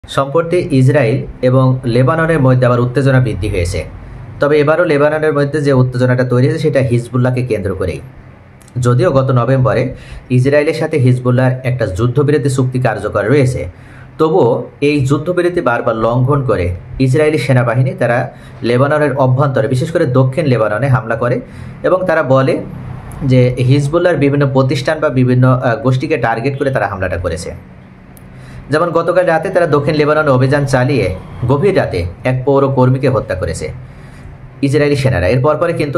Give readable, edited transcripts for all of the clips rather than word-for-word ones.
সম্প্রতি ইসরায়েল এবং লেবাননের মধ্যে আবার উত্তেজনা বৃদ্ধি হয়েছে। তবে এবারও লেবাননের মধ্যে যে উত্তেজনাটা তৈরি হয়েছে সেটা হিজবুল্লাহকে কেন্দ্র করেই। যদিও গত নভেম্বরে ইসরায়েলের সাথে হিজবুল্লাহর একটা যুদ্ধবিরতি চুক্তি কার্যকর রয়েছে, তবুও এই যুদ্ধবিরতি বারবার লঙ্ঘন করে ইসরায়েলি সেনাবাহিনী তারা লেবাননের অভ্যন্তরে, বিশেষ করে দক্ষিণ লেবাননে হামলা করে এবং তারা বলে যে হিজবুল্লাহর বিভিন্ন প্রতিষ্ঠান বা বিভিন্ন গোষ্ঠীকে টার্গেট করে তারা হামলাটা করেছে। যেমন গতকাল রাতে তারা দক্ষিণ লেবাননে অভিযান চালিয়ে গভীর রাতে এক পৌর কর্মীকে হত্যা করেছে ইসরায়েলি সেনারা। এর পরে কিন্তু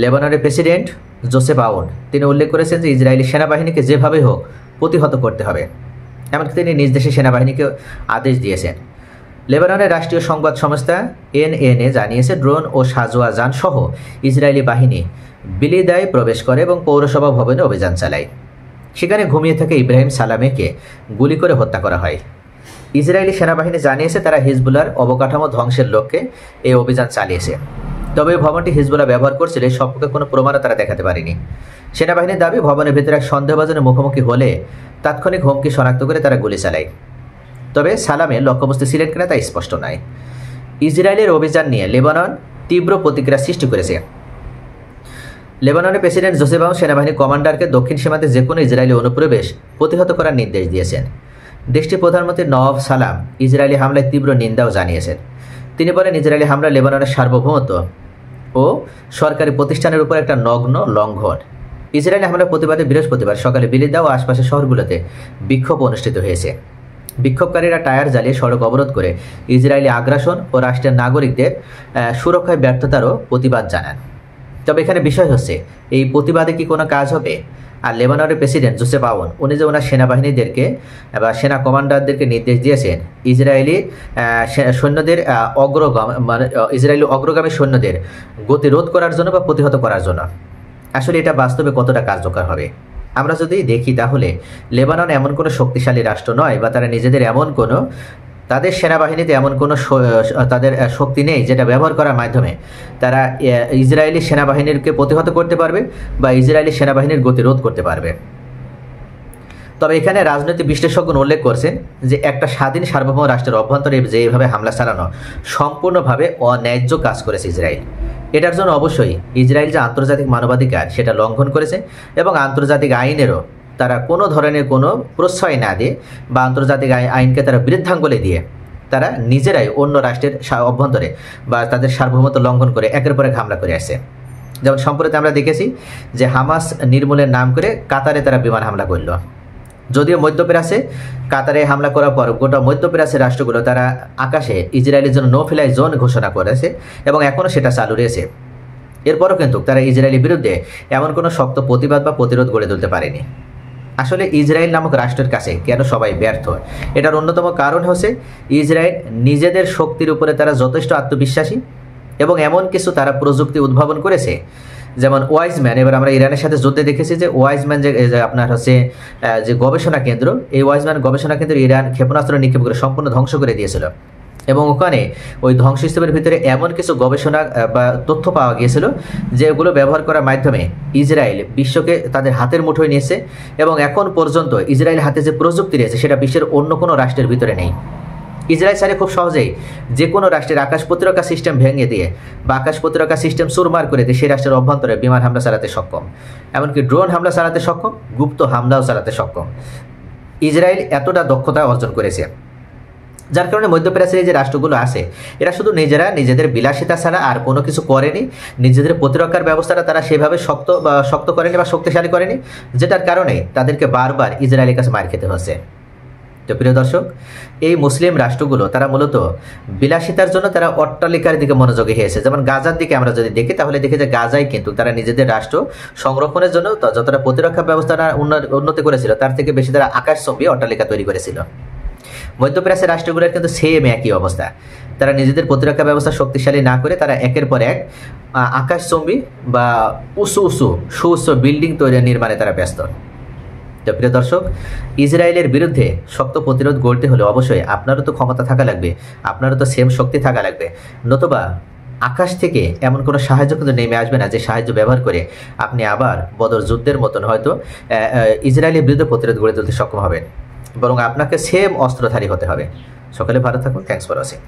লেবাননের প্রেসিডেন্ট জোসেফ আউন তিনি উল্লেখ করেছেন যে ইসরায়েলি সেনাবাহিনীকে যেভাবে হোক প্রতিহত করতে হবে, এমনকি তিনি নিজ দেশের সেনাবাহিনীকে আদেশ দিয়েছেন। লেবাননের রাষ্ট্রীয় সংবাদ সংস্থা এনএনএ জানিয়েছে ড্রোন ও সাজোয়া যান সহ ইসরায়েলি বাহিনী বিলিদায় প্রবেশ করে এবং পৌরসভা ভবনে অভিযান চালায়। সেখানে ঘুমিয়ে থাকা ইব্রাহিম সালামেকে গুলি করে হত্যা করা হয়। ইসরায়েলি সেনাবাহিনী জানিয়েছে তারা হিজবুল্লাহর অবকাঠামো ধ্বংসের লক্ষ্যে এই অভিযান চালিয়েছে। তবে এই ভবনটি হিজবুল্লাহ ব্যবহার করছিল এই সম্পর্কে কোনো প্রমাণও তারা দেখাতে পারেনি। সেনাবাহিনীর দাবি ভবনের ভেতরে এক সন্দেহভাজনের মুখোমুখি হলে তাৎক্ষণিক হুমকি শনাক্ত করে তারা গুলি চালায়। তবে সালামের লক্ষ্যবস্তু ছিলেন কিনা তা স্পষ্ট নয়। ইসরায়েলের অভিযান নিয়ে লেবানন তীব্র প্রতিক্রিয়া সৃষ্টি করেছে। লেবাননের প্রেসিডেন্ট জোসেফ আউন সেনাবাহিনী কমান্ডারকে দক্ষিণ সীমান্তে যে কোনো ইসরায়েলি অনুপ্রবেশ প্রতিহত করার নির্দেশ দিয়েছেন। দেশটির প্রধানমন্ত্রী নওয়াব সালাম ইসরায়েলি হামলায় তীব্র নিন্দাও জানিয়েছেন। তিনি বলেন ইসরায়েলি হামলা লেবাননের সার্বভৌমত্ব ও সরকারি প্রতিষ্ঠানের উপর একটা নগ্ন লঙ্ঘন। ইসরায়েলি হামলার প্রতিবাদে বৃহস্পতিবার সকালে বিলিদা ও আশপাশের শহরগুলোতে বিক্ষোভ অনুষ্ঠিত হয়েছে। বিক্ষোভকারীরা টায়ার জ্বালিয়ে সড়ক অবরোধ করে ইসরায়েলি আগ্রাসন ও রাষ্ট্রের নাগরিকদের সুরক্ষায় ব্যর্থতারও প্রতিবাদ জানান। তবে এখানে বিষয় হচ্ছে এই প্রতিবাদে কি কোনো কাজ হবে? আর লেবাননের প্রেসিডেন্ট জোসেফ আউন উনি যে ওনার সেনাবাহিনীদেরকে বা সেনা কমান্ডারদেরকে নির্দেশ দিয়েছেন ইসরায়েলি সৈন্যদের ইসরায়েলি অগ্রগামী সৈন্যদের গতিরোধ করার জন্য বা প্রতিহত করার জন্য, আসলে এটা বাস্তবে কতটা কার্যকর হবে? আমরা যদি দেখি তাহলে লেবানন এমন কোনো শক্তিশালী রাষ্ট্র নয় বা তারা নিজেদের তাদের সেনাবাহিনীতে এমন কোনো তাদের শক্তি নেই যেটা ব্যবহার করার মাধ্যমে তারা ইসরায়েলি সেনাবাহিনীকে প্রতিহত করতে পারবে বা ইসরায়েলি সেনাবাহিনীর গতিরোধ করতে পারবে। তবে এখানে রাজনৈতিক বিশ্লেষকগণ উল্লেখ করছেন যে একটা স্বাধীন সার্বভৌম রাষ্ট্রের অভ্যন্তরে যেভাবে হামলা চালানো সম্পূর্ণভাবে অন্যায্য কাজ করেছে ইসরায়েল। এটার জন্য অবশ্যই ইসরায়েল যে আন্তর্জাতিক মানবাধিকার সেটা লঙ্ঘন করেছে এবং আন্তর্জাতিক আইনেরও তারা কোনো ধরনের কোনো প্রশ্রয় না দিয়ে বা আন্তর্জাতিক আইনকে তারা বৃদ্ধাঙ্গুলি দিয়ে তারা নিজেরাই অন্য রাষ্ট্রের অভ্যন্তরে বা তাদের সার্বভৌমত্ব লঙ্ঘন করে একের পর এক হামলা করে আসছে। যেমন সম্প্রতি আমরা দেখেছি যে হামাস নির্মূলের নাম করে কাতারে তারা বিমান হামলা করল। যদিও মধ্যপ্রাচ্যে কাতারে হামলা করার পর গোটা মধ্যপ্রাচ্যের রাষ্ট্রগুলো তারা আকাশে ইসরায়েলের জন্য নো ফ্লাই জোন ঘোষণা করেছে এবং এখনও সেটা চালু রয়েছে। এরপরও কিন্তু তারা ইসরায়েলের বিরুদ্ধে এমন কোনো শক্ত প্রতিবাদ বা প্রতিরোধ গড়ে তুলতে পারেনি। আসলে ইসরায়েল নামক রাষ্ট্রের কাছে কেন সবাই ব্যর্থ, এটার অন্যতম কারণ হচ্ছে ইসরায়েল নিজেদের শক্তির উপরে তারা যথেষ্ট আত্মবিশ্বাসী এবং এমন কিছু তারা প্রযুক্তি উদ্ভাবন করেছে। যেমন ওয়াইজম্যান, এবার আমরা ইরানের সাথে যুদ্ধে দেখেছি যে ওয়াইজম্যান যে আপনার হচ্ছে যে গবেষণা কেন্দ্র, এই ওয়াইজম্যান গবেষণা কেন্দ্র ইরান ক্ষেপণাস্ত্র নিক্ষেপ করে সম্পূর্ণ ধ্বংস করে দিয়েছিল এবং ওখানে ওই ধ্বংসস্তূপের ভিতরে এমন কিছু গবেষণা বা তথ্য পাওয়া গিয়েছিল যেগুলো ব্যবহার করার মাধ্যমে ইসরায়েল বিশ্বকে তাদের হাতের মুঠোয় নিয়েছে এবং এখন পর্যন্ত ইসরায়েল হাতে যে প্রযুক্তি রয়েছে সেটা বিশ্বের অন্য কোনো রাষ্ট্রের ভিতরে নেই। ইসরায়েল চাইলে খুব সহজেই যে কোনো রাষ্ট্রের আকাশ প্রতিরক্ষা সিস্টেম ভেঙে দিয়ে বা আকাশ প্রতিরক্ষা সিস্টেম চুরমার করে দিয়ে সেই রাষ্ট্রের অভ্যন্তরে বিমান হামলা চালাতে সক্ষম, এমনকি ড্রোন হামলা চালাতে সক্ষম, গুপ্ত হামলাও চালাতে সক্ষম। ইসরায়েল এতটা দক্ষতা অর্জন করেছে যার কারণে মধ্যপ্রাচ্যের যে রাষ্ট্রগুলো আছে এরা শুধু নিজেদের বিলাসিতা ছাড়া আর কোনো কিছু করেনি। নিজেদের প্রতিরক্ষার ব্যবস্থাটা তারা সেভাবে শক্ত করেনি বা শক্তিশালী করেনি, যেটার কারণে তাদেরকে বারবার ইসরায়েলের কাছে মার খেতে হচ্ছে। তো প্রিয় দর্শক, এই মুসলিম রাষ্ট্রগুলো তারা মূলত বিলাসিতার জন্য তারা অট্টালিকার দিকে মনোযোগী হয়েছে। যেমন গাজার দিকে আমরা যদি দেখি তাহলে দেখি যে গাজায় কিন্তু তারা নিজেদের রাষ্ট্র সংরক্ষণের জন্য যতটা প্রতিরক্ষা ব্যবস্থাটা উন্নতি করেছিল তার থেকে বেশি তারা আকাশচুম্বী অট্টালিকা তৈরি করেছিল। মধ্যপ্রাচ্যের রাষ্ট্রগুলোর কিন্তু সেম একই অবস্থা। তারা নিজেদের প্রতিরক্ষা ব্যবস্থা শক্তিশালী না করে তারা একের পর এক আকাশচুম্বী বা সুউচ্চ বিল্ডিং নির্মাণে তারা ব্যস্ত। তো প্রিয় দর্শক, ইসরায়েলের বিরুদ্ধে শক্ত প্রতিরোধ গড়তে হলে অবশ্যই আপনারও তো ক্ষমতা থাকা লাগবে, আপনারও তো সেম শক্তি থাকা লাগবে, নতুবা আকাশ থেকে এমন কোনো সাহায্য কিন্তু নেমে আসবে না যে সাহায্য ব্যবহার করে আপনি আবার বদর যুদ্ধের মতন হয়তো ইসরায়েলের বিরুদ্ধে প্রতিরোধ গড়ে তুলতে সক্ষম হবেন। বরং আপনাকে সেম অস্ত্রধারী হতে হবে। সকলে ভালো থাকুন। Thanks for watching.